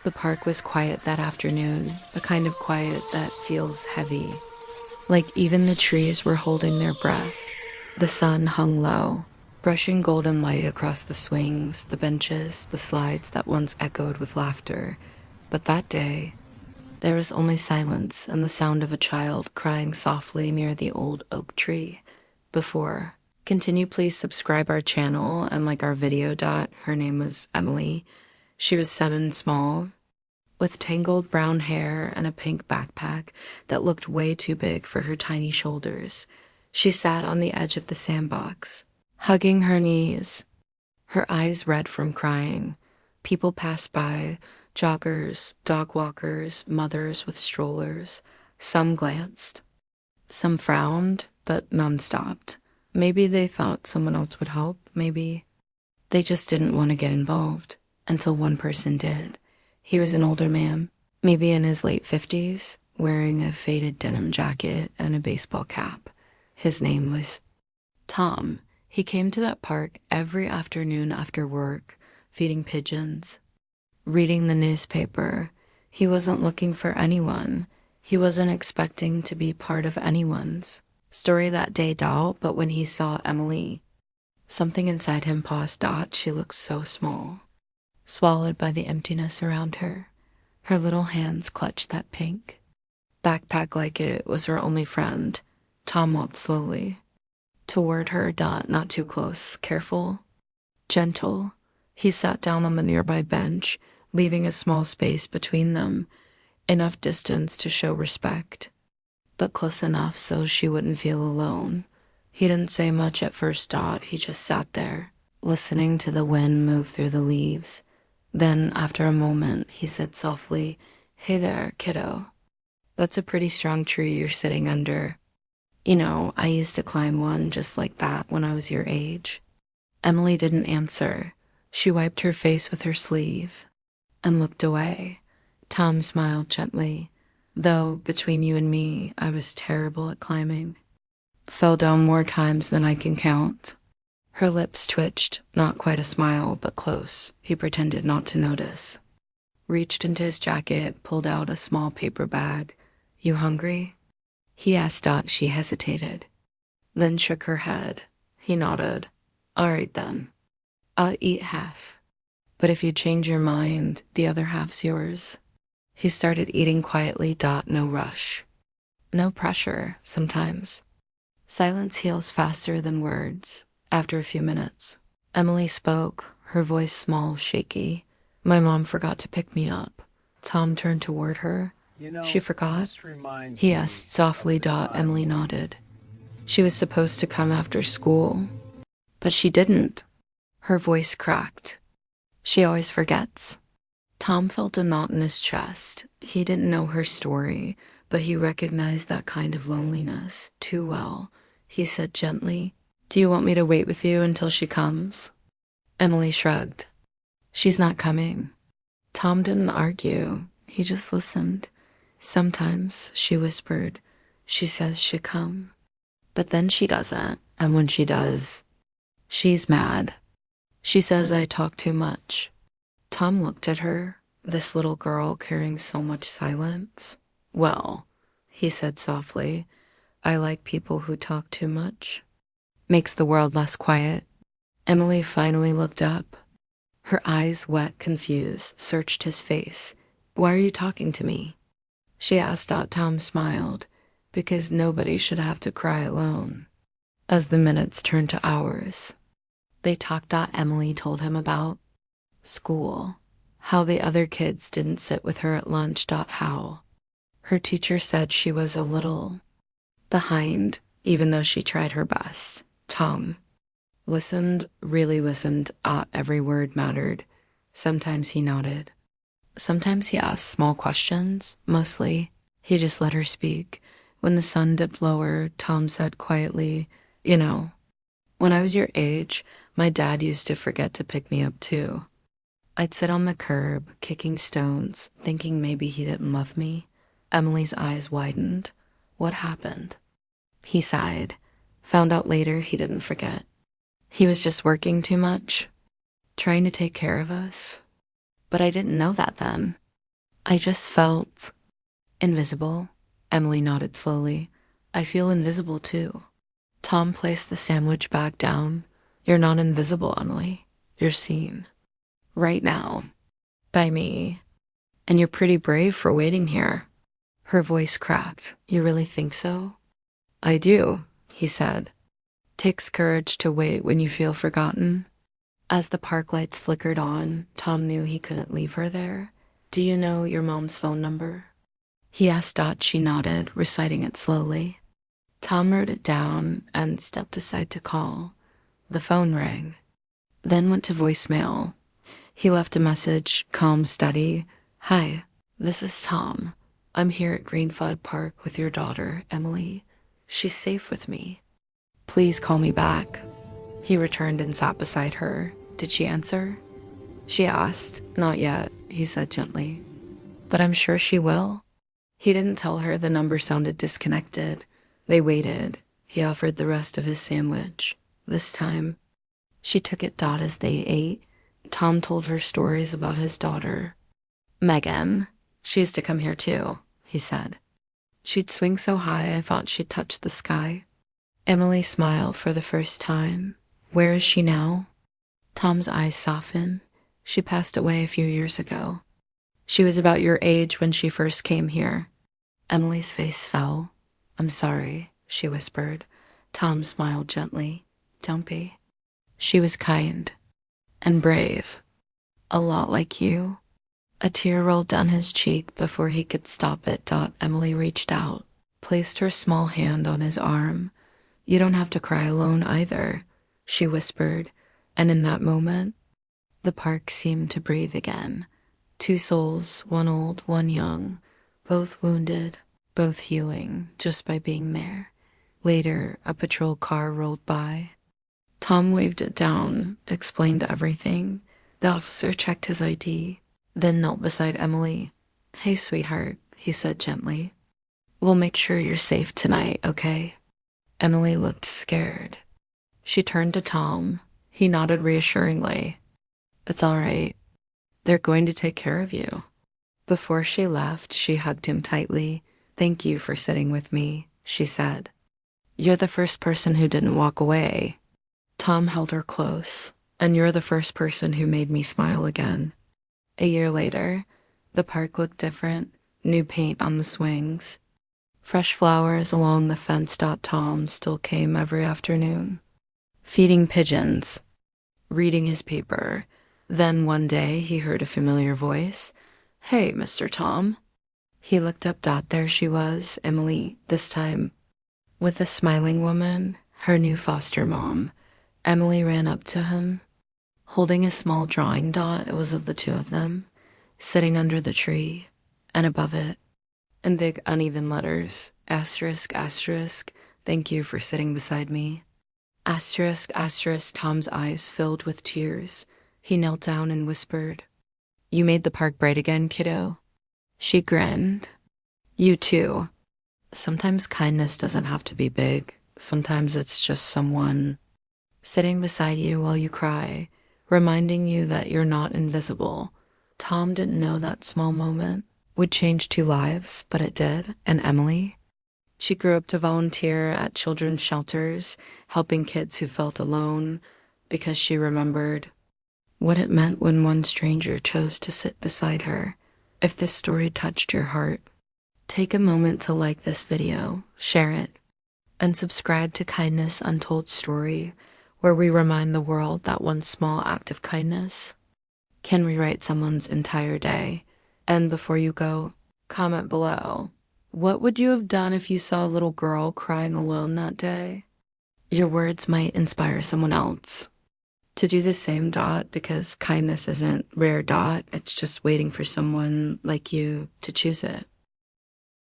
The park was quiet that afternoon, the kind of quiet that feels heavy. Like even the trees were holding their breath. The sun hung low, brushing golden light across the swings, the benches, the slides that once echoed with laughter. But that day, there was only silence and the sound of a child crying softly near the old oak tree. Before, continue, please subscribe our channel and like our video. Her name was Emily. She was 7 small, with tangled brown hair and a pink backpack that looked way too big for her tiny shoulders. She sat on the edge of the sandbox, hugging her knees, her eyes red from crying. People passed by, joggers, dog walkers, mothers with strollers. Some glanced, some frowned, but none stopped. Maybe they thought someone else would help, maybe they just didn't want to get involved, until one person did. He was an older man, maybe in his late 50s, wearing a faded denim jacket and a baseball cap. His name was Tom. He came to that park every afternoon after work, feeding pigeons, reading the newspaper. He wasn't looking for anyone. He wasn't expecting to be part of anyone's story that day, but when he saw Emily, something inside him paused. She looked so small, swallowed by the emptiness around her. Her little hands clutched that pink backpack like it was her only friend. Tom walked slowly toward her. Not too close, careful, gentle. He sat down on the nearby bench, leaving a small space between them, enough distance to show respect, but close enough so she wouldn't feel alone. He didn't say much at first. He just sat there, listening to the wind move through the leaves. Then, after a moment, he said softly, "Hey there, kiddo. That's a pretty strong tree you're sitting under. You know, I used to climb one just like that when I was your age." Emily didn't answer. She wiped her face with her sleeve and looked away. Tom smiled gently. "Though, between you and me, I was terrible at climbing. Fell down more times than I can count." Her lips twitched, not quite a smile, but close. He pretended not to notice. Reached into his jacket, pulled out a small paper bag. "You hungry?" he asked. She hesitated, then shook her head. He nodded. "All right then. I'll eat half. But if you change your mind, the other half's yours." He started eating quietly. No rush. No pressure, sometimes. Silence heals faster than words. After a few minutes, Emily spoke, her voice small, shaky. "My mom forgot to pick me up." Tom turned toward her. "She forgot?" he asked softly. Emily nodded. "She was supposed to come after school, but she didn't." Her voice cracked. "She always forgets." Tom felt a knot in his chest. He didn't know her story, but he recognized that kind of loneliness too well. He said gently, "Do you want me to wait with you until she comes?" Emily shrugged. "She's not coming." Tom didn't argue. He just listened. "Sometimes," she whispered, "she says she'll come. But then she doesn't. And when she does, she's mad. She says I talk too much." Tom looked at her, this little girl carrying so much silence. "Well," he said softly, "I like people who talk too much. Makes the world less quiet." Emily finally looked up. Her eyes, wet, confused, searched his face. "Why are you talking to me?" she asked. Tom smiled, "Because nobody should have to cry alone." As the minutes turned to hours, they talked. Emily told him about school, how the other kids didn't sit with her at lunch. How her teacher said she was a little behind, even though she tried her best. Tom listened, really listened. Every word mattered. Sometimes he nodded. Sometimes he asked small questions. Mostly, he just let her speak. When the sun dipped lower, Tom said quietly, "You know, when I was your age, my dad used to forget to pick me up too. I'd sit on the curb, kicking stones, thinking maybe he didn't love me." Emily's eyes widened. "What happened?" He sighed. "Found out later he didn't forget. He was just working too much, trying to take care of us. But I didn't know that then." I just felt invisible. Emily nodded slowly. I feel invisible too. Tom placed the sandwich back down. You're not invisible, Emily. You're seen. Right now. By me. And you're pretty brave for waiting here. Her voice cracked. You really think so? I do, he said. Takes courage to wait when you feel forgotten. As the park lights flickered on, Tom knew he couldn't leave her there. Do you know your mom's phone number? He asked Dot. She nodded, reciting it slowly. Tom wrote it down and stepped aside to call. The phone rang, then went to voicemail. He left a message, calm, steady. Hi, this is Tom. I'm here at Greenford Park with your daughter, Emily. She's safe with me. Please call me back. He returned and sat beside her. Did she answer? She asked. Not yet, he said gently. But I'm sure she will. He didn't tell her the number sounded disconnected. They waited. He offered the rest of his sandwich. This time, she took it. Dot as they ate. Tom told her stories about his daughter. Megan. She's to come here too, he said. She'd swing so high I thought she'd touch the sky. Emily smiled for the first time. Where is she now? Tom's eyes softened. She passed away a few years ago. She was about your age when she first came here. Emily's face fell. I'm sorry, she whispered. Tom smiled gently. Don't be. She was kind and brave. A lot like you. A tear rolled down his cheek before he could stop it. Emily reached out, placed her small hand on his arm. You don't have to cry alone either, she whispered, and in that moment, the park seemed to breathe again. Two souls, one old, one young, both wounded, both healing just by being there. Later, a patrol car rolled by. Tom waved it down, explained everything. The officer checked his ID, then knelt beside Emily. Hey, sweetheart, he said gently. We'll make sure you're safe tonight, okay? Emily looked scared. She turned to Tom. He nodded reassuringly. It's all right. They're going to take care of you. Before she left, she hugged him tightly. Thank you for sitting with me, she said. You're the first person who didn't walk away. Tom held her close. And you're the first person who made me smile again. A year later, the park looked different. New paint on the swings. Fresh flowers along the fence. Tom still came every afternoon. Feeding pigeons. Reading his paper. Then one day he heard a familiar voice. Hey, Mr. Tom. He looked up. There she was, Emily, this time with a smiling woman, her new foster mom. Emily ran up to him, holding a small drawing. It was of the two of them, sitting under the tree, and above it, in big uneven letters, asterisk, asterisk, thank you for sitting beside me. Asterisk, asterisk. Tom's eyes filled with tears. He knelt down and whispered, You made the park bright again, kiddo. She grinned. You too. Sometimes kindness doesn't have to be big. Sometimes it's just someone sitting beside you while you cry, reminding you that you're not invisible. Tom didn't know that small moment would change two lives, but it did. And Emily? She grew up to volunteer at children's shelters, helping kids who felt alone, because she remembered what it meant when one stranger chose to sit beside her. If this story touched your heart, take a moment to like this video, share it, and subscribe to Kindness Untold Story, where we remind the world that one small act of kindness can rewrite someone's entire day. And before you go, comment below. What would you have done if you saw a little girl crying alone that day? Your words might inspire someone else to do the same. Because kindness isn't rare. It's just waiting for someone like you to choose it.